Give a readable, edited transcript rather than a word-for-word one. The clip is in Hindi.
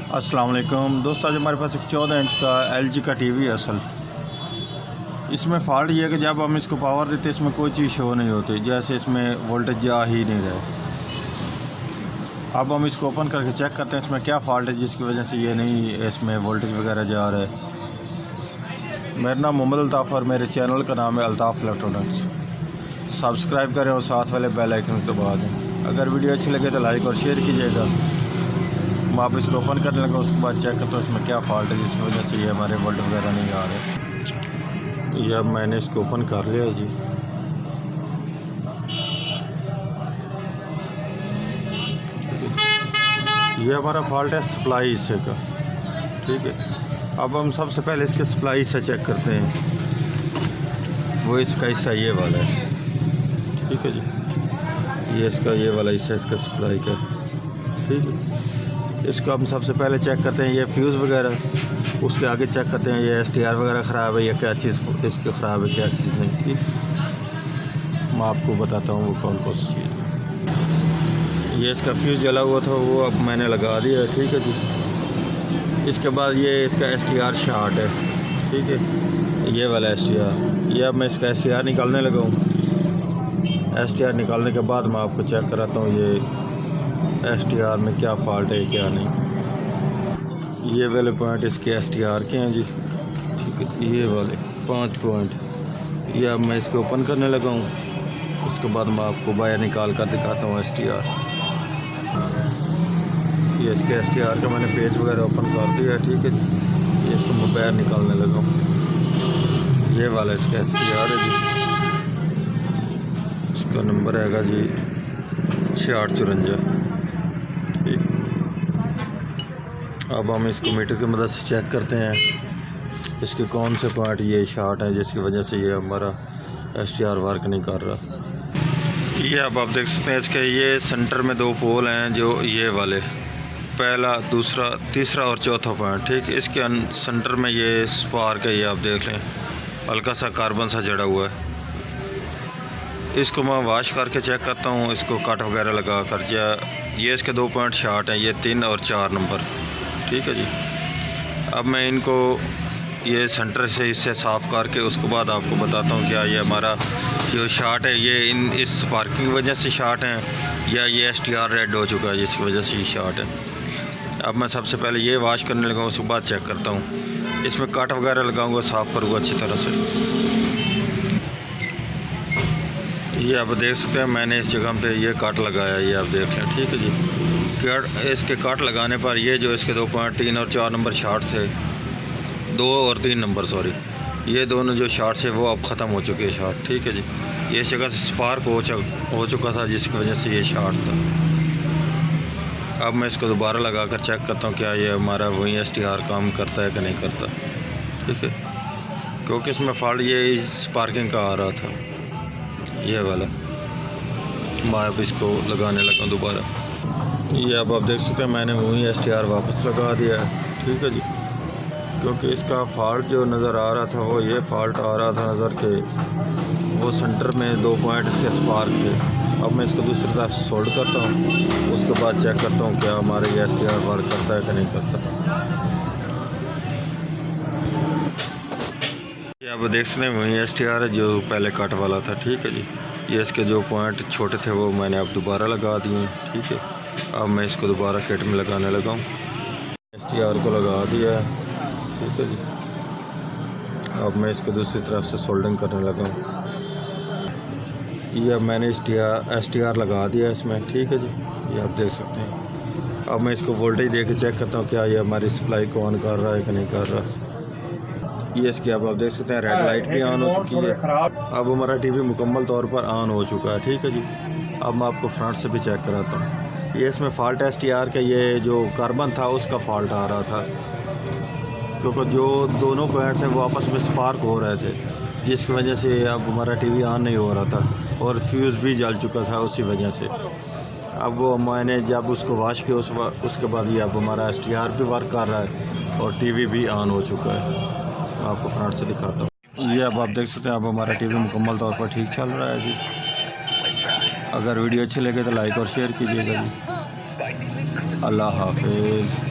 अस्सलाम वालेकुम दोस्तों, आज हमारे पास एक 14 इंच का LG का टीवी है। असल इसमें फ़ॉल्ट ये है कि जब हम इसको पावर देते हैं इसमें कोई चीज़ शो नहीं होती, जैसे इसमें वोल्टेज जा ही नहीं रहा। अब हम इसको ओपन करके चेक करते हैं इसमें क्या फ़ॉल्ट है जिसकी वजह से ये नहीं इसमें वोल्टेज वगैरह जा रहा है। मेरा नाम मोहम्मद अल्ताफ़ और मेरे चैनल का नाम है अल्ताफ़ इलेक्ट्रॉनिक्स। सब्सक्राइब करें और साथ वाले बेल आइकन को दबा दें। अगर वीडियो अच्छी लगे तो लाइक और शेयर कीजिएगा। मैं आप इसको ओपन करने लगा, उसके बाद चेक करता हूँ इसमें क्या फ़ॉल्ट है जिसकी वजह से ये हमारे वोल्ट वगैरह नहीं आ रहे। तो ये अब मैंने इसको ओपन कर लिया जी। ये हमारा फ़ॉल्ट है सप्लाई हिस्से का, ठीक है। अब हम सबसे पहले इसके सप्लाई से चेक करते हैं। वो इसका हिस्सा ये वाला है, ठीक है जी। ये इसका ये वाला हिस्सा इसका सप्लाई का, ठीक है। इसको हम सबसे पहले चेक करते हैं ये फ्यूज़ वगैरह, उसके आगे चेक करते हैं ये STR वगैरह ख़राब है या क्या चीज़ इसकी ख़राब है, क्या चीज़ नहीं, ठीक। मैं आपको बताता हूँ वो कौन कौन सी चीज़ है। ये इसका फ्यूज़ जला हुआ था, वो अब मैंने लगा दिया है, ठीक है जी। इसके बाद ये इसका STR शॉर्ट है, ठीक है। ये वाला STR, ये अब मैं इसका STR निकालने लगा हूँ। STR निकालने के बाद मैं आपको चेक कराता हूँ ये STR में क्या फ़ॉल्ट है क्या नहीं। ये वाले पॉइंट इसके STR के हैं जी, ठीक है। ये वाले 5 पॉइंट, ये अब मैं इसको ओपन करने लगा हूँ। उसके बाद मैं आपको वायर निकाल कर दिखाता हूँ STR। ये इसके STR का मैंने पेज वगैरह ओपन कर दिया है, ठीक है जी। ये इसको मैं वायर निकालने लगा हूँ। ये वाला इसका STR है जी, इसका नंबर हैगा जी 6854, ठीक। अब हम इसको मीटर की मदद से चेक करते हैं इसके कौन से पॉइंट ये शॉर्ट हैं जिसकी वजह से ये हमारा STR वर्क नहीं कर रहा। ये अब आप देख सकते हैं इसके ये सेंटर में 2 पोल हैं, जो ये वाले पहला, दूसरा, तीसरा और चौथा पॉइंट, ठीक। इसके सेंटर में ये स्पार्क है, ये आप देख लें हल्का सा कार्बन सा जड़ा हुआ है। इसको मैं वॉश करके चेक करता हूँ, इसको कट वगैरह लगा कर। ये इसके 2 पॉइंट शॉर्ट हैं, ये 3 और 4 नंबर, ठीक है जी। अब मैं इनको ये सेंटर से इससे साफ़ करके उसके बाद आपको बताता हूँ क्या ये हमारा जो शॉर्ट है ये इस स्पार्किंग की वजह से शॉर्ट है या ये STR रेड हो चुका है जिसकी वजह से ये शॉर्ट है। अब मैं सबसे पहले ये वॉश करने लगा, उसके बाद चेक करता हूँ। इसमें कट वगैरह लगाऊँगा, साफ़ करूँगा अच्छी तरह से। ये आप देख सकते हैं मैंने इस जगह पे ये काट लगाया, ये आप देख लें, ठीक है जी। इसके काट लगाने पर ये जो इसके 2 पॉइंट 3 और 4 नंबर शॉर्ट थे, 2 और 3 नंबर सॉरी, ये दोनों जो शॉर्ट थे वो अब ख़त्म हो चुके हैं शॉर्ट, ठीक है जी। ये इस जगह से स्पार्क हो चुका था जिसकी वजह से ये शॉर्ट था। अब मैं इसको दोबारा लगा कर चेक करता हूँ क्या ये हमारा वही STR काम करता है कि नहीं करता, ठीक है। क्योंकि इसमें फॉल्ट ये स्पार्किंग का आ रहा था, ये वाला। मैं अब इसको लगाने लगा दोबारा। ये अब आप देख सकते हैं मैंने वही STR वापस लगा दिया है, ठीक है जी। क्योंकि इसका फ़ॉल्ट जो नज़र आ रहा था वो ये फ़ॉल्ट आ रहा था नज़र के, वो सेंटर में 2 पॉइंट इसके स्पार्क थे। अब मैं इसको दूसरी तरफ से सोल्ड करता हूँ, उसके बाद चेक करता हूँ क्या हमारे ये STR वर्क करता है कि नहीं करता। ये आप देख सकते हैं वही STR है जो पहले कट वाला था, ठीक है जी। ये इसके जो पॉइंट छोटे थे वो मैंने अब दोबारा लगा दिए, ठीक है। अब मैं इसको दोबारा किट में लगाने लगा हूँ। STR को लगा दिया है, ठीक है जी। अब मैं इसको दूसरी तरफ से सोल्डिंग करने लगा हूँ। ये अब मैंने STR लगा दिया इसमें, ठीक है जी। ये आप देख सकते हैं। अब मैं इसको वोल्टेज दे के चेक करता हूँ क्या ये हमारी सप्लाई को ऑन कर रहा है कि नहीं कर रहा। ये इसकी अब आप देख सकते हैं रेड लाइट भी ऑन हो चुकी है। अब हमारा टीवी मुकम्मल तौर पर ऑन हो चुका है, ठीक है जी। अब मैं आपको फ्रंट से भी चेक कराता हूँ। ये इसमें फ़ॉल्ट STR का ये जो कार्बन था उसका फ़ॉल्ट आ रहा था, क्योंकि जो दोनों पॉइंट्स हैं वो आपस में स्पार्क हो रहे थे जिसकी वजह से अब हमारा टीवी ऑन नहीं हो रहा था और फ्यूज़ भी जल चुका था उसी वजह से। अब वो मैंने जब उसको वॉश किया उसके बाद ये अब हमारा STR भी वर्क कर रहा है और टीवी भी ऑन हो चुका है। आपको फ्रंट से दिखाता हूँ। ये अब आप देख सकते हैं अब हमारा टीवी मुकम्मल तौर पर ठीक चल रहा है जी। अगर वीडियो अच्छी लगे तो लाइक और शेयर कीजिएगा जी। अल्लाह हाफिज़।